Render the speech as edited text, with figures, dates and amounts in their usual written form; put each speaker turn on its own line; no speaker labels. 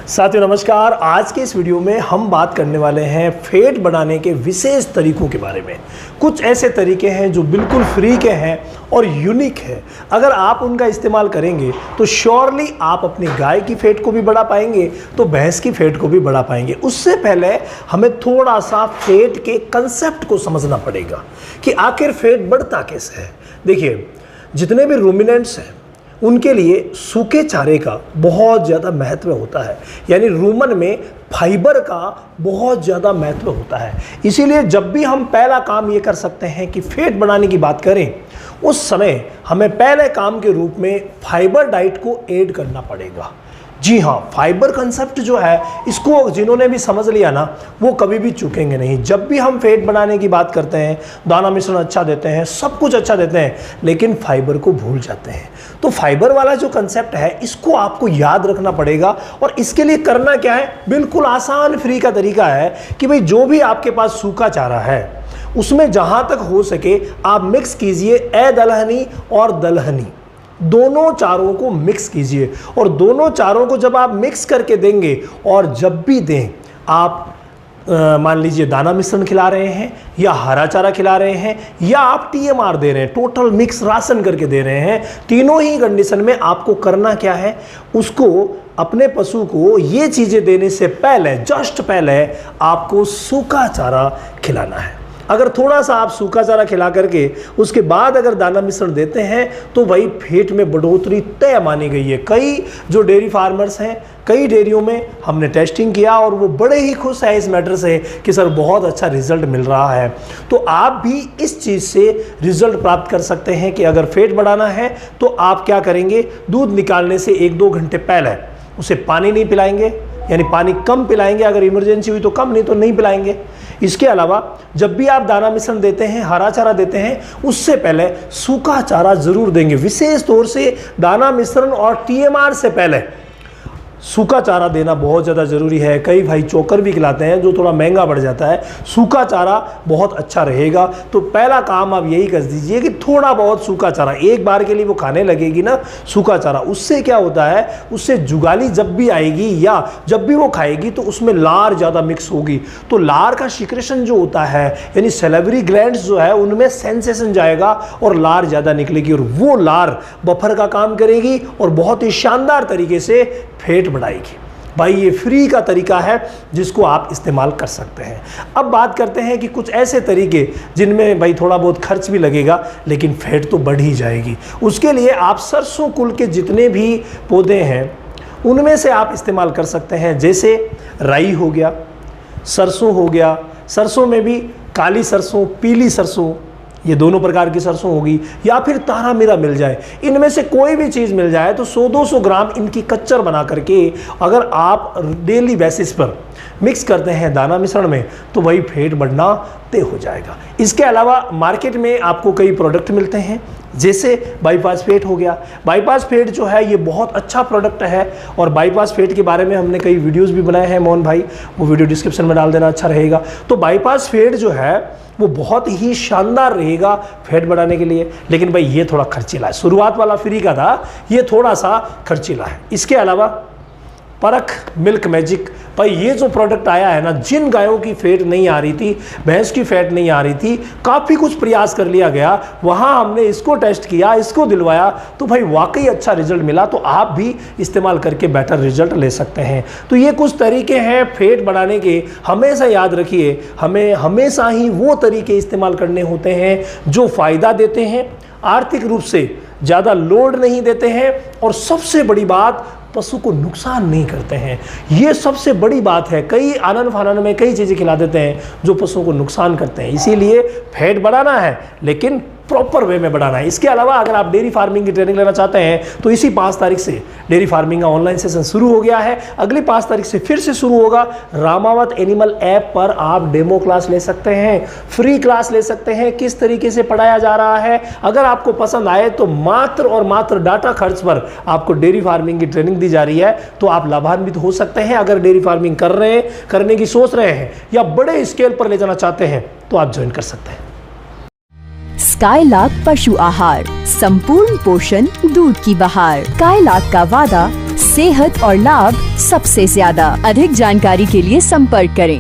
साथियों नमस्कार। आज के इस वीडियो में हम बात करने वाले हैं फैट बढ़ाने के विशेष तरीकों के बारे में। कुछ ऐसे तरीके हैं जो बिल्कुल फ्री के हैं और यूनिक है। अगर आप उनका इस्तेमाल करेंगे तो श्योरली आप अपनी गाय की फैट को भी बढ़ा पाएंगे, तो भैंस की फैट को भी बढ़ा पाएंगे। उससे पहले हमें थोड़ा सा फैट के कंसेप्ट को समझना पड़ेगा कि आखिर फैट बढ़ता कैसे है। देखिए, जितने भी रूमिनेंट्स हैं उनके लिए सूखे चारे का बहुत ज़्यादा महत्व होता है, यानी रूमन में फाइबर का बहुत ज़्यादा महत्व होता है। इसीलिए जब भी हम पहला काम ये कर सकते हैं कि फैट बढ़ाने की बात करें, उस समय हमें पहले काम के रूप में फाइबर डाइट को ऐड करना पड़ेगा। जी हाँ, फाइबर कंसेप्ट जो है, इसको जिन्होंने भी समझ लिया ना, वो कभी भी चूकेंगे नहीं। जब भी हम फैट बढ़ाने की बात करते हैं, दाना मिश्रण अच्छा देते हैं, सब कुछ अच्छा देते हैं, लेकिन फाइबर को भूल जाते हैं। तो फाइबर वाला जो कंसेप्ट है, इसको आपको याद रखना पड़ेगा। और इसके लिए करना क्या है, बिल्कुल आसान फ्री का तरीका है कि भाई जो भी आपके पास सूखा चारा है उसमें जहाँ तक हो सके आप मिक्स कीजिए अदलहनी और दलहनी, दोनों चारों को मिक्स कीजिए। और दोनों चारों को जब आप मिक्स करके देंगे, और जब भी दें आप मान लीजिए दाना मिश्रण खिला रहे हैं या हरा चारा खिला रहे हैं या आप टीएमआर दे रहे हैं, टोटल मिक्स राशन करके दे रहे हैं, तीनों ही कंडीशन में आपको करना क्या है, उसको अपने पशु को ये चीज़ें देने से पहले, जस्ट पहले आपको सूखा चारा खिलाना है। अगर थोड़ा सा आप सूखा चारा खिला करके उसके बाद अगर दाना मिश्रण देते हैं तो वही फैट में बढ़ोतरी तय मानी गई है। कई जो डेयरी फार्मर्स हैं, कई डेयरियों में हमने टेस्टिंग किया और वो बड़े ही खुश हैं इस मैटर से कि सर बहुत अच्छा रिजल्ट मिल रहा है। तो आप भी इस चीज़ से रिजल्ट प्राप्त कर सकते हैं कि अगर फैट बढ़ाना है तो आप क्या करेंगे, दूध निकालने से 1-2 घंटे पहले उसे पानी नहीं पिलाएंगे, यानी पानी कम पिलाएंगे, अगर इमरजेंसी हुई तो कम, नहीं तो नहीं पिलाएंगे। इसके अलावा जब भी आप दाना मिश्रण देते हैं, हरा चारा देते हैं, उससे पहले सूखा चारा जरूर देंगे। विशेष तौर से दाना मिश्रण और टीएमआर से पहले सूखा चारा देना बहुत ज़्यादा ज़रूरी है। कई भाई चोकर भी खिलाते हैं जो थोड़ा महंगा पड़ जाता है, सूखा चारा बहुत अच्छा रहेगा। तो पहला काम आप यही कर दीजिए कि थोड़ा बहुत सूखा चारा, एक बार के लिए वो खाने लगेगी ना सूखा चारा, उससे क्या होता है, उससे जुगाली जब भी आएगी या जब भी वो खाएगी तो उसमें लार ज़्यादा मिक्स होगी, तो लार का सिक्रेशन जो होता है, यानी सैलिवरी ग्लैंड्स जो है उनमें सेंसेशन जाएगा और लार ज़्यादा निकलेगी, और वो लार बफर का काम करेगी और बहुत ही शानदार तरीके से फैट बढ़ाएगी। भाई ये फ्री का तरीका है जिसको आप इस्तेमाल कर सकते हैं। अब बात करते हैं कि कुछ ऐसे तरीके जिनमें भाई थोड़ा बहुत खर्च भी लगेगा लेकिन फैट तो बढ़ ही जाएगी। उसके लिए आप सरसों कुल के जितने भी पौधे हैं उनमें से आप इस्तेमाल कर सकते हैं। जैसे राई हो गया, सरसों हो गया, सरसों में भी काली सरसों, पीली सरसों, ये दोनों प्रकार की सरसों होगी, या फिर तारा मीरा मिल जाए, इनमें से कोई भी चीज़ मिल जाए तो 100-200 ग्राम इनकी कच्चर बना करके अगर आप डेली बेसिस पर मिक्स करते हैं दाना मिश्रण में तो वही फैट बढ़ना तय हो जाएगा। इसके अलावा मार्केट में आपको कई प्रोडक्ट मिलते हैं, जैसे बाईपास फैट हो गया। बाईपास फैट जो है ये बहुत अच्छा प्रोडक्ट है, और बाईपास फैट के बारे में हमने कई वीडियोस भी बनाए हैं मोहन भाई, वो वीडियो डिस्क्रिप्शन में डाल देना, अच्छा रहेगा। तो बाईपास फैट जो है वो बहुत ही शानदार रहेगा फैट बढ़ाने के लिए, लेकिन भाई ये थोड़ा खर्चीला है। शुरुआत वाला फ्री का था, ये थोड़ा सा खर्चीला है। इसके अलावा परख मिल्क मैजिक, भाई ये जो प्रोडक्ट आया है ना, जिन गायों की फैट नहीं आ रही थी, भैंस की फैट नहीं आ रही थी, काफ़ी कुछ प्रयास कर लिया गया, वहाँ हमने इसको टेस्ट किया, इसको दिलवाया, तो भाई वाकई अच्छा रिजल्ट मिला। तो आप भी इस्तेमाल करके बेटर रिजल्ट ले सकते हैं। तो ये कुछ तरीके हैं फैट बढ़ाने के। हमेशा याद रखिए, हमें हमेशा ही वो तरीके इस्तेमाल करने होते हैं जो फ़ायदा देते हैं, आर्थिक रूप से ज़्यादा लोड नहीं देते हैं, और सबसे बड़ी बात, पशु को नुकसान नहीं करते हैं। ये सबसे बड़ी बात है। कई आनन फानन में कई चीज़ें खिला देते हैं जो पशुओं को नुकसान करते हैं। इसीलिए फैट बढ़ाना है लेकिन प्रॉपर वे में बढ़ाना है। इसके अलावा अगर आप डेयरी फार्मिंग की ट्रेनिंग लेना चाहते हैं तो इसी 5 तारीख से डेयरी फार्मिंग का ऑनलाइन सेशन शुरू हो गया है। अगली 5 तारीख से फिर से शुरू होगा। रामावत एनिमल ऐप पर आप डेमो क्लास ले सकते हैं, फ्री क्लास ले सकते हैं, किस तरीके से पढ़ाया जा रहा है। अगर आपको पसंद आए तो मात्र और मात्र डाटा खर्च पर आपको डेयरी फार्मिंग की ट्रेनिंग दी जा रही है, तो आप लाभान्वित हो सकते हैं। अगर डेयरी फार्मिंग कर रहे हैं, करने की सोच रहे हैं, या बड़े स्केल पर ले जाना चाहते हैं तो आप ज्वाइन कर सकते हैं।
स्काईलार्क पशु आहार, संपूर्ण पोषण, दूध की बहार। स्काईलार्क का वादा सेहत और लाभ सबसे ज्यादा। अधिक जानकारी के लिए संपर्क करें।